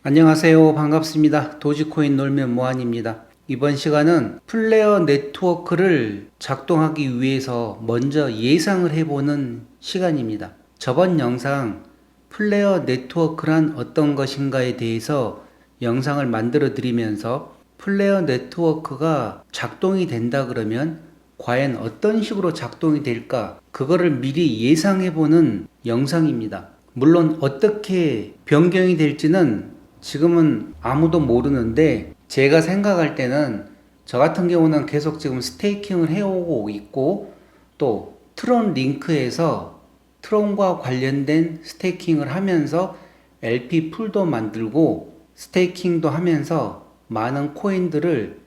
안녕하세요. 반갑습니다. 도지코인 놀면 뭐하니입니다. 이번 시간은 플레어 네트워크를 작동하기 위해서 먼저 예상을 해보는 시간입니다. 저번 영상 플레어 네트워크란 어떤 것인가에 대해서 영상을 만들어 드리면서 플레어 네트워크가 작동이 된다 그러면 과연 어떤 식으로 작동이 될까? 그거를 미리 예상해보는 영상입니다. 물론 어떻게 변경이 될지는 지금은 아무도 모르는데 제가 생각할 때는 저 같은 경우는 계속 지금 스테이킹을 해오고 있고 또 트론 링크에서 트론과 관련된 스테이킹을 하면서 LP 풀도 만들고 스테이킹도 하면서 많은 코인들을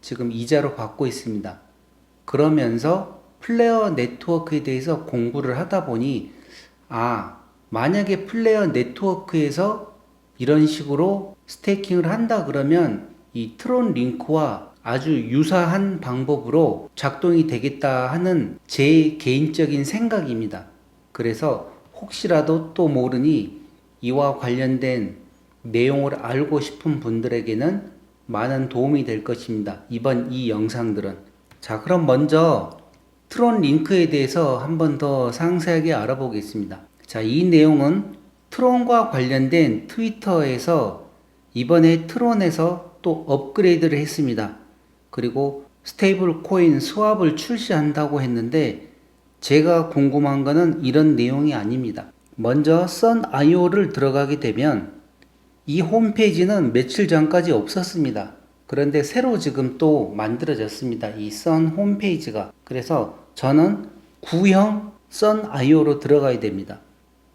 지금 이자로 받고 있습니다. 그러면서 플레어 네트워크에 대해서 공부를 하다 보니 만약에 플레어 네트워크에서 이런 식으로 스테이킹을 한다 그러면 이 트론 링크와 아주 유사한 방법으로 작동이 되겠다 하는 제 개인적인 생각입니다. 그래서 혹시라도 또 모르니 이와 관련된 내용을 알고 싶은 분들에게는 많은 도움이 될 것입니다. 이번 이 영상들은. 자, 그럼 먼저 트론 링크에 대해서 한번 더 상세하게 알아보겠습니다. 자, 이 내용은 트론과 관련된 트위터에서 이번에 트론에서 또 업그레이드를 했습니다. 그리고 스테이블 코인 스왑을 출시한다고 했는데 제가 궁금한 거는 이런 내용이 아닙니다. 먼저 썬IO를 들어가게 되면 이 홈페이지는 며칠 전까지 없었습니다. 그런데 새로 지금 또 만들어졌습니다. 이 썬 홈페이지가. 그래서 저는 구형 썬IO로 들어가야 됩니다.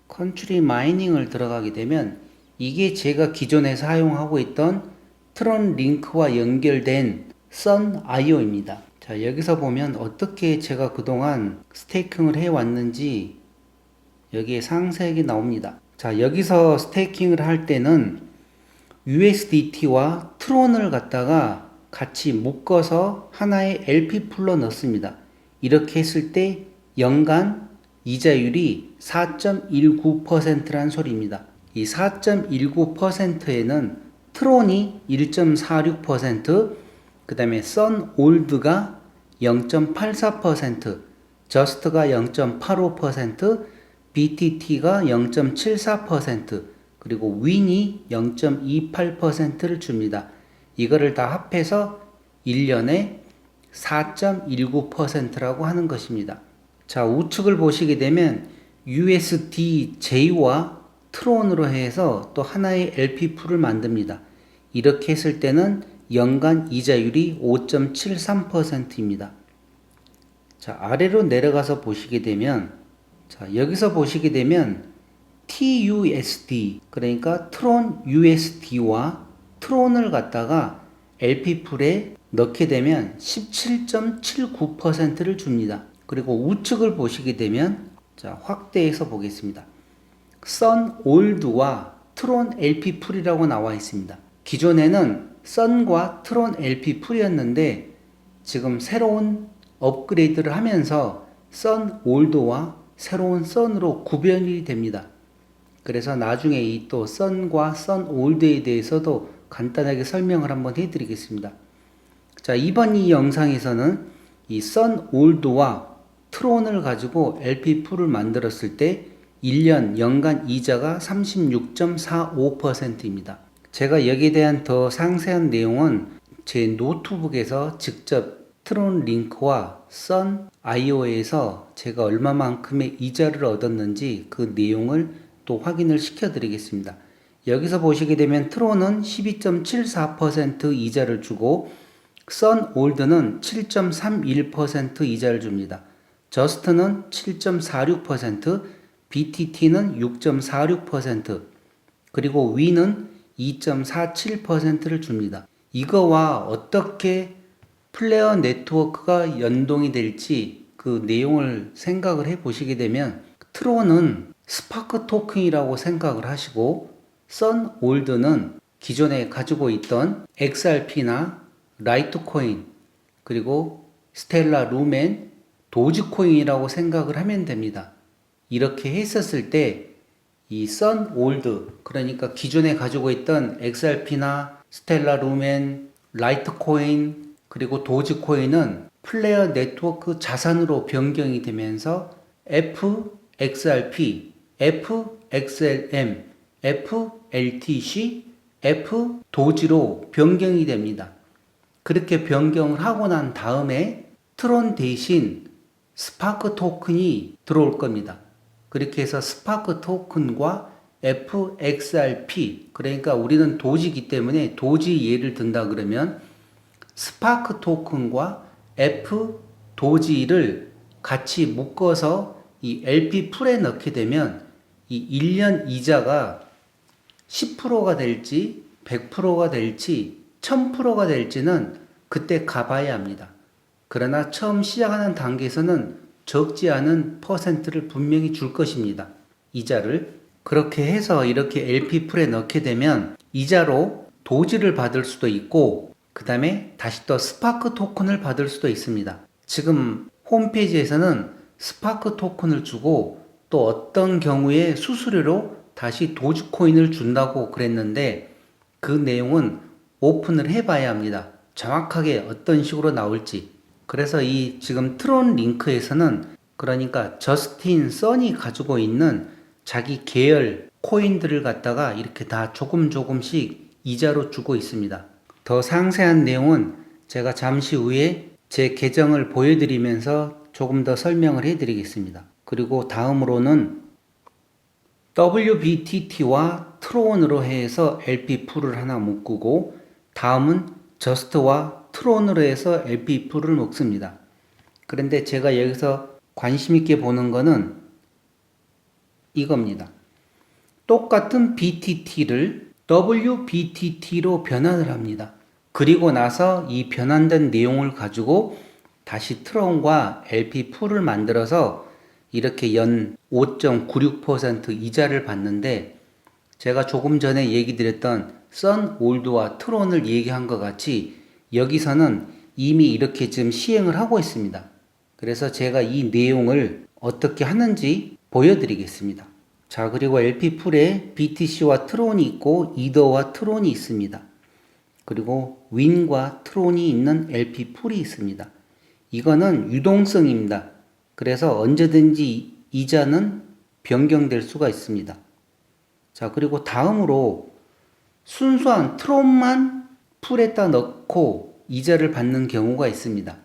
컨트리 마이닝을 들어가게 되면 이게 제가 기존에 사용하고 있던 트론 링크와 연결된 썬IO입니다. 자, 여기서 보면 어떻게 제가 그동안 스테이킹을 해왔는지 여기에 상세하게 나옵니다. 자, 여기서 스테이킹을 할 때는 USDT와 트론을 갖다가 같이 묶어서 하나의 LP 풀로 넣습니다. 이렇게 했을 때 연간 이자율이 4.19%란 소리입니다. 이 4.19%에는 트론이 1.46%, 그 다음에 썬올드가 0.84%, 저스트가 0.85%, BTT가 0.74%, 그리고 윈이 0.28%를 줍니다. 이거를 다 합해서 1년에 4.19%라고 하는 것입니다. 자, 우측을 보시게 되면 USDJ와 트론으로 해서 또 하나의 LP 풀을 만듭니다. 이렇게 했을 때는 연간 이자율이 5.73%입니다. 자, 아래로 내려가서 보시게 되면, 자, 여기서 보시게 되면 TUSD, 그러니까 트론 USD와 트론을 갖다가 LP 풀에 넣게 되면 17.79%를 줍니다. 그리고 우측을 보시게 되면, 자, 확대해서 보겠습니다. 썬올드와 트론 LP 풀이라고 나와 있습니다. 기존에는 썬과 트론 LP 풀이었는데 지금 새로운 업그레이드를 하면서 썬올드와 새로운 썬으로 구별이 됩니다. 그래서 나중에 이 또 썬과 썬올드에 대해서도 간단하게 설명을 한번 해드리겠습니다. 자, 이번 이 영상에서는 이 썬올드와 트론을 가지고 LP 풀을 만들었을 때 1년 연간 이자가 36.45%입니다. 제가 여기에 대한 더 상세한 내용은 제 노트북에서 직접 트론 링크와 썬IO에서 제가 얼마만큼의 이자를 얻었는지 그 내용을 또 확인을 시켜 드리겠습니다. 여기서 보시게 되면 트론은 12.74% 이자를 주고 썬올드는 7.31% 이자를 줍니다. 저스트는 7.46%, BTT는 6.46%, 그리고 윈은 2.47%를 줍니다. 이거와 어떻게 플레어 네트워크가 연동이 될지 그 내용을 생각을 해 보시게 되면 트론은 스파크 토큰이라고 생각을 하시고 썬올드는 기존에 가지고 있던 XRP나 라이트코인 그리고 스텔라 루멘 도지코인이라고 생각을 하면 됩니다. 이렇게 했었을 때 이 선 올드, 그러니까 기존에 가지고 있던 XRP나 스텔라 루멘, 라이트코인, 그리고 도지코인은 플레어 네트워크 자산으로 변경이 되면서 FXRP, FXLM, FLTC, F도지로 변경이 됩니다. 그렇게 변경을 하고 난 다음에 트론 대신 스파크 토큰이 들어올 겁니다. 그렇게 해서 스파크 토큰과 FXRP, 그러니까 우리는 도지기 때문에 도지 예를 든다 그러면 스파크 토큰과 F 도지를 같이 묶어서 이 LP 풀에 넣게 되면 이 1년 이자가 10%가 될지 100%가 될지 1000%가 될지는 그때 가봐야 합니다. 그러나 처음 시작하는 단계에서는 적지 않은 퍼센트를 분명히 줄 것입니다. 이자를. 그렇게 해서 이렇게 LP 풀에 넣게 되면 이자로 도지를 받을 수도 있고 그 다음에 다시 또 스파크 토큰을 받을 수도 있습니다. 지금 홈페이지에서는 스파크 토큰을 주고 또 어떤 경우에 수수료로 다시 도지코인을 준다고 그랬는데 그 내용은 오픈을 해봐야 합니다. 정확하게 어떤 식으로 나올지. 그래서 이 지금 트론 링크에서는 그러니까 저스틴 선이 가지고 있는 자기 계열 코인들을 갖다가 이렇게 다 조금씩 이자로 주고 있습니다. 더 상세한 내용은 제가 잠시 후에 제 계정을 보여드리면서 조금 더 설명을 해드리겠습니다. 그리고 다음으로는 WBTT와 트론으로 해서 LP 풀을 하나 묶고 다음은 저스트와 트론으로 해서 LP 풀을 묶습니다. 그런데 제가 여기서 관심 있게 보는 거는 이겁니다. 똑같은 BTT를 WBTT로 변환을 합니다. 그리고 나서 이 변환된 내용을 가지고 다시 트론과 LP 풀을 만들어서 이렇게 연 5.96% 이자를 받는데 제가 조금 전에 얘기 드렸던 선 올드와 트론을 얘기한 것 같이 여기서는 이미 이렇게 지금 시행을 하고 있습니다. 그래서 제가 이 내용을 어떻게 하는지 보여드리겠습니다. 자, 그리고 LP 풀에 BTC와 트론이 있고 이더와 트론이 있습니다. 그리고 윈과 트론이 있는 LP 풀이 있습니다. 이거는 유동성입니다. 그래서 언제든지 이자는 변경될 수가 있습니다. 자, 그리고 다음으로 순수한 트론만 풀에다 넣고 이자를 받는 경우가 있습니다.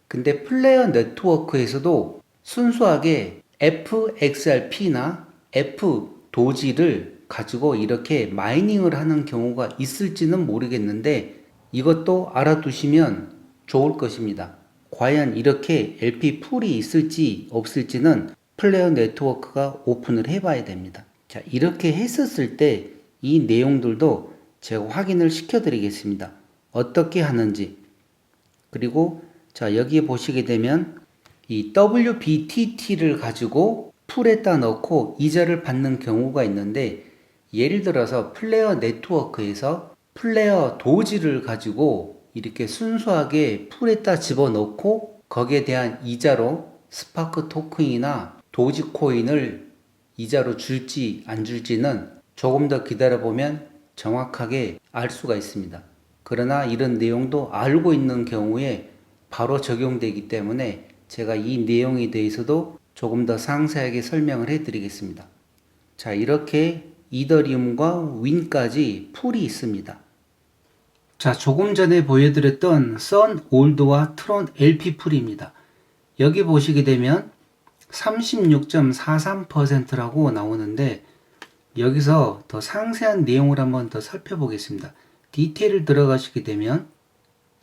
근데 플레이어 네트워크에서도 순수하게 FXRP나 F도지를 가지고 이렇게 마이닝을 하는 경우가 있을지는 모르겠는데 이것도 알아두시면 좋을 것입니다. 과연 이렇게 LP 풀이 있을지 없을지는 플레이어 네트워크가 오픈을 해봐야 됩니다. 자, 이렇게 했었을 때 이 내용들도 제가 확인을 시켜드리겠습니다. 어떻게 하는지. 그리고 자, 여기에 보시게 되면 이 WBTT를 가지고 풀에다 넣고 이자를 받는 경우가 있는데 예를 들어서 플레이어 네트워크에서 플레이어 도지를 가지고 이렇게 순수하게 풀에다 집어넣고 거기에 대한 이자로 스파크 토큰이나 도지코인을 이자로 줄지 안 줄지는 조금 더 기다려보면 정확하게 알 수가 있습니다. 그러나 이런 내용도 알고 있는 경우에 바로 적용되기 때문에 제가 이 내용에 대해서도 조금 더 상세하게 설명을 해드리겠습니다. 자, 이렇게 이더리움과 윈까지 풀이 있습니다. 자, 조금 전에 보여드렸던 선 올드와 트론 LP 풀입니다. 여기 보시게 되면 36.43%라고 나오는데 여기서 더 상세한 내용을 한번 더 살펴보겠습니다. 디테일을 들어가시게 되면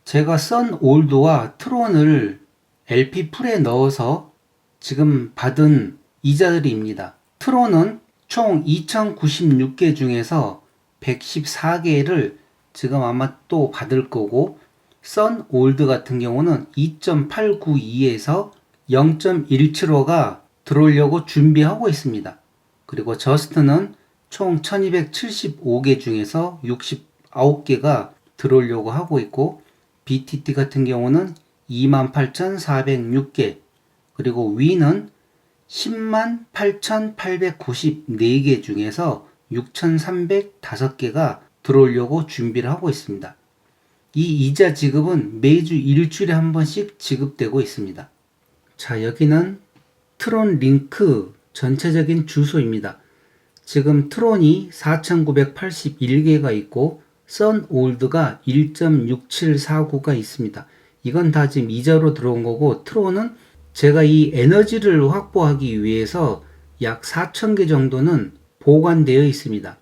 제가 선 올드와 트론을 LP 풀에 넣어서 지금 받은 이자들입니다. 트론은 총 2096개 중에서 114개를 지금 아마 또 받을 거고 선 올드 같은 경우는 2.892에서 0.175가 들어오려고 준비하고 있습니다. 그리고 저스트는 총 1275개 중에서 69개가 들어오려고 하고 있고 BTT 같은 경우는 28,406개 그리고 위는 108,894개 중에서 6,305개가 들어오려고 준비를 하고 있습니다. 이 이자 지급은 매주 일주일에 한 번씩 지급되고 있습니다. 자, 여기는 트론 링크 전체적인 주소입니다. 지금 트론이 4,981개가 있고 썬올드가 1.6749가 있습니다. 이건 다 지금 이자로 들어온 거고, 트론은 제가 이 에너지를 확보하기 위해서 약 4,000개 정도는 보관되어 있습니다.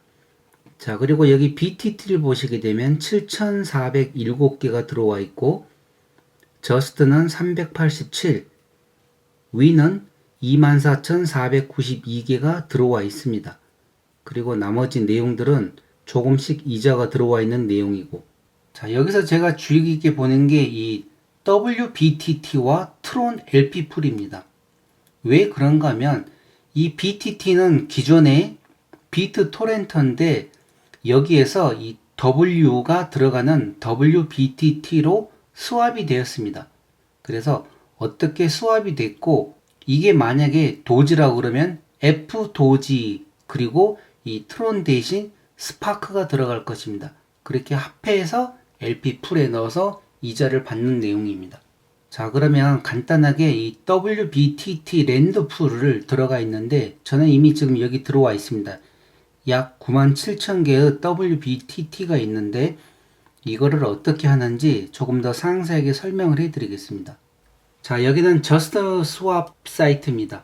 자, 그리고 여기 BTT를 보시게 되면 7,407개가 들어와 있고, 저스트는 387, 위는 24,492개가 들어와 있습니다. 그리고 나머지 내용들은 조금씩 이자가 들어와 있는 내용이고, 자, 여기서 제가 주의 깊게 보는 게 이 WBTT와 트론 LP 풀입니다. 왜 그런가 하면 이 BTT는 기존의 비트 토렌터인데 여기에서 이 W가 들어가는 WBTT로 스왑이 되었습니다. 그래서 어떻게 스왑이 됐고, 이게 만약에 도지라고 그러면 F 도지 그리고 이 트론 대신 스파크가 들어갈 것입니다. 그렇게 합해서 LP 풀에 넣어서 이자를 받는 내용입니다. 자, 그러면 간단하게 이 WBTT 랜드 풀을 들어가 있는데 저는 이미 지금 여기 들어와 있습니다. 약 97,000개의 WBTT가 있는데 이거를 어떻게 하는지 조금 더 상세하게 설명을 해 드리겠습니다. 자, 여기는 Just Swap 사이트입니다.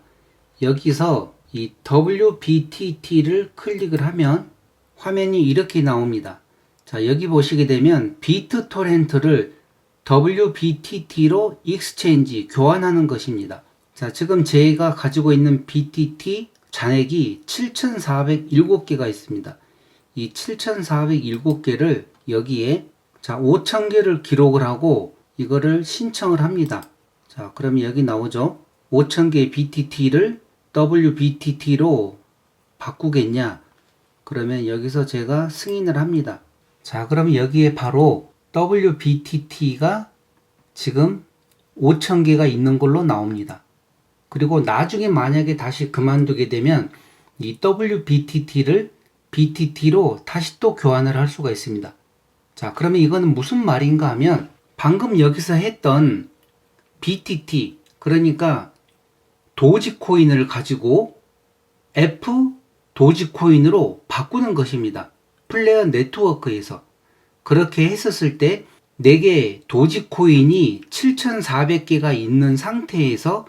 여기서 이 WBTT를 클릭을 하면 화면이 이렇게 나옵니다. 자, 여기 보시게 되면 비트 토렌트를 WBTT로 익스체인지 교환하는 것입니다. 자, 지금 제가 가지고 있는 BTT 잔액이 7,407개가 있습니다. 이 7,407개를 여기에 자 5,000개를 기록을 하고 이거를 신청을 합니다. 자, 그러면 여기 나오죠. 5,000개 BTT를 WBTT로 바꾸겠냐? 그러면 여기서 제가 승인을 합니다. 자, 그럼 여기에 바로 WBTT가 지금 5,000개가 있는 걸로 나옵니다. 그리고 나중에 만약에 다시 그만두게 되면 이 WBTT를 BTT로 다시 또 교환을 할 수가 있습니다. 자, 그러면 이거는 무슨 말인가 하면 방금 여기서 했던 BTT, 그러니까 도지코인을 가지고 F 도지코인으로 바꾸는 것입니다. 플레어 네트워크에서. 그렇게 했었을 때 4개 도지코인이 7,400개가 있는 상태에서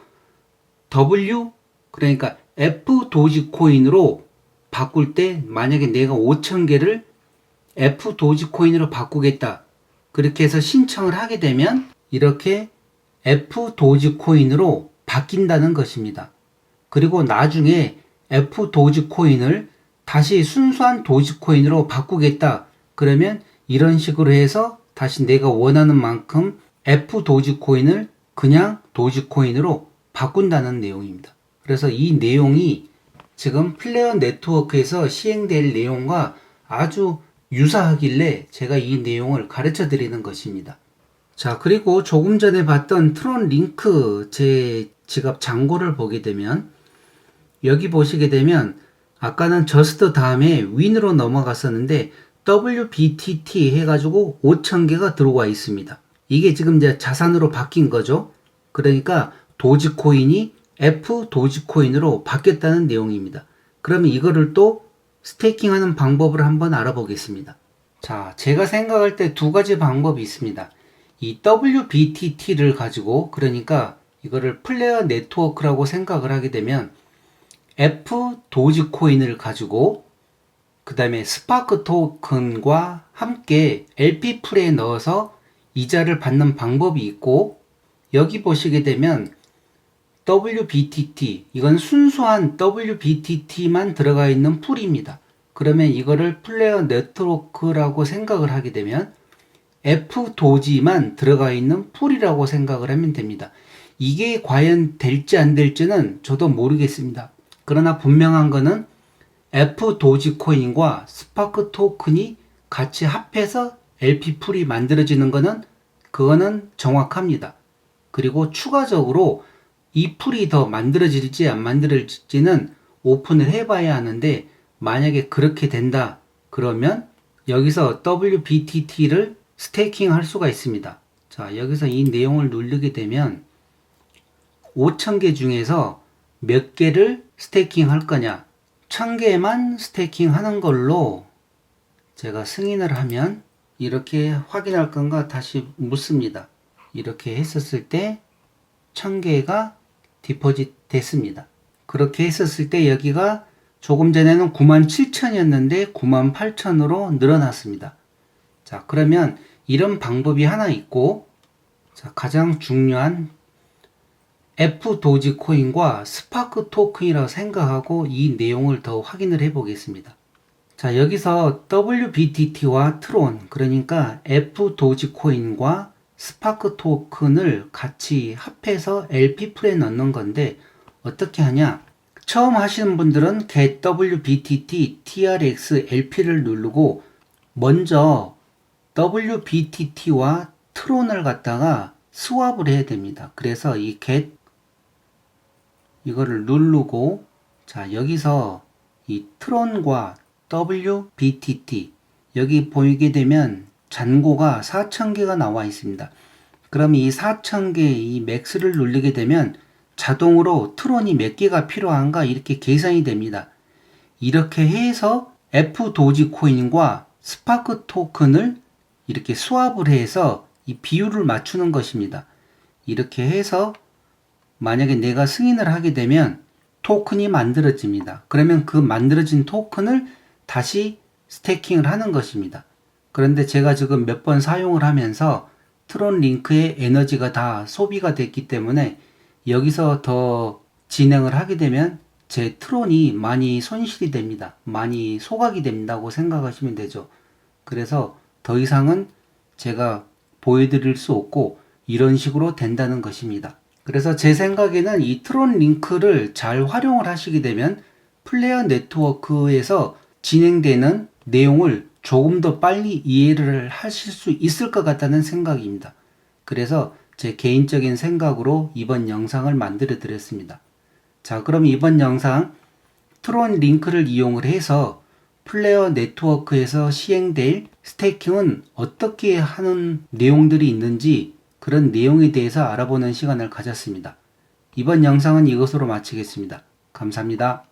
W, 그러니까 F 도지코인으로 바꿀 때 만약에 내가 5,000개를 F 도지코인으로 바꾸겠다. 그렇게 해서 신청을 하게 되면 이렇게 F 도지코인으로 바뀐다는 것입니다. 그리고 나중에 F 도지코인을 다시 순수한 도지코인으로 바꾸겠다. 그러면 이런 식으로 해서 다시 내가 원하는 만큼 F 도지코인을 그냥 도지코인으로 바꾼다는 내용입니다. 그래서 이 내용이 지금 플레어 네트워크에서 시행될 내용과 아주 유사하길래 제가 이 내용을 가르쳐 드리는 것입니다. 자, 그리고 조금 전에 봤던 트론 링크 제 지갑 잔고를 보게 되면 여기 보시게 되면 아까는 저스트 다음에 윈으로 넘어갔었는데 WBTT 해가지고 5,000개가 들어와 있습니다. 이게 지금 이제 자산으로 바뀐 거죠. 그러니까 도지코인이 F 도지코인으로 바뀌었다는 내용입니다. 그러면 이거를 또 스테이킹하는 방법을 한번 알아보겠습니다. 자, 제가 생각할 때 두 가지 방법이 있습니다. 이 WBTT를 가지고, 그러니까 이거를 플레어 네트워크라고 생각을 하게 되면 F 도지코인을 가지고 그 다음에 스파크 토큰과 함께 LP 풀에 넣어서 이자를 받는 방법이 있고, 여기 보시게 되면 WBTT, 이건 순수한 WBTT만 들어가 있는 풀입니다. 그러면 이거를 플레어 네트워크라고 생각을 하게 되면 F 도지만 들어가 있는 풀이라고 생각을 하면 됩니다. 이게 과연 될지 안 될지는 저도 모르겠습니다. 그러나 분명한 거는 F 도지코인과 스파크 토큰이 같이 합해서 LP 풀이 만들어지는 거는 그거는 정확합니다. 그리고 추가적으로 이 풀이 더 만들어질지 안 만들어질지는 오픈을 해봐야 하는데, 만약에 그렇게 된다 그러면 여기서 WBTT를 스테이킹 할 수가 있습니다. 자, 여기서 이 내용을 누르게 되면 5,000개 중에서 몇 개를 스테이킹 할 거냐, 1,000개만 스테이킹 하는 걸로 제가 승인을 하면 이렇게 확인할 건가 다시 묻습니다. 이렇게 했었을 때 1,000개가 디포짓 됐습니다. 그렇게 했었을 때 여기가 조금 전에는 97,000이었는데 98,000으로 늘어났습니다. 자, 그러면 이런 방법이 하나 있고, 자, 가장 중요한 F 도지코인과 스파크 토큰이라고 생각하고 이 내용을 더 확인을 해 보겠습니다. 자, 여기서 WBTT와 트론, 그러니까 F 도지코인과 스파크 토큰을 같이 합해서 LP풀에 넣는 건데, 어떻게 하냐? 처음 하시는 분들은 get WBTT TRX LP를 누르고 먼저 WBTT와 트론을 갖다가 스왑을 해야 됩니다. 그래서 이 get 이거를 누르고, 자, 여기서 이 트론과 WBTT 여기 보이게 되면 잔고가 4,000개가 나와 있습니다. 그럼 이 4,000개 이 맥스를 누르게 되면 자동으로 트론이 몇 개가 필요한가 이렇게 계산이 됩니다. 이렇게 해서 F 도지코인과 스파크 토큰을 이렇게 스왑을 해서 이 비율을 맞추는 것입니다. 이렇게 해서 만약에 내가 승인을 하게 되면 토큰이 만들어집니다. 그러면 그 만들어진 토큰을 다시 스테이킹을 하는 것입니다. 그런데 제가 지금 몇 번 사용을 하면서 트론 링크의 에너지가 다 소비가 됐기 때문에 여기서 더 진행을 하게 되면 제 트론이 많이 손실이 됩니다. 많이 소각이 된다고 생각하시면 되죠. 그래서 더 이상은 제가 보여드릴 수 없고 이런 식으로 된다는 것입니다. 그래서 제 생각에는 이 트론 링크를 잘 활용을 하시게 되면 플레어 네트워크에서 진행되는 내용을 조금 더 빨리 이해를 하실 수 있을 것 같다는 생각입니다. 그래서 제 개인적인 생각으로 이번 영상을 만들어 드렸습니다. 자, 그럼 이번 영상 트론 링크를 이용을 해서 플레어 네트워크에서 시행될 스테이킹은 어떻게 하는 내용들이 있는지 그런 내용에 대해서 알아보는 시간을 가졌습니다. 이번 영상은 이것으로 마치겠습니다. 감사합니다.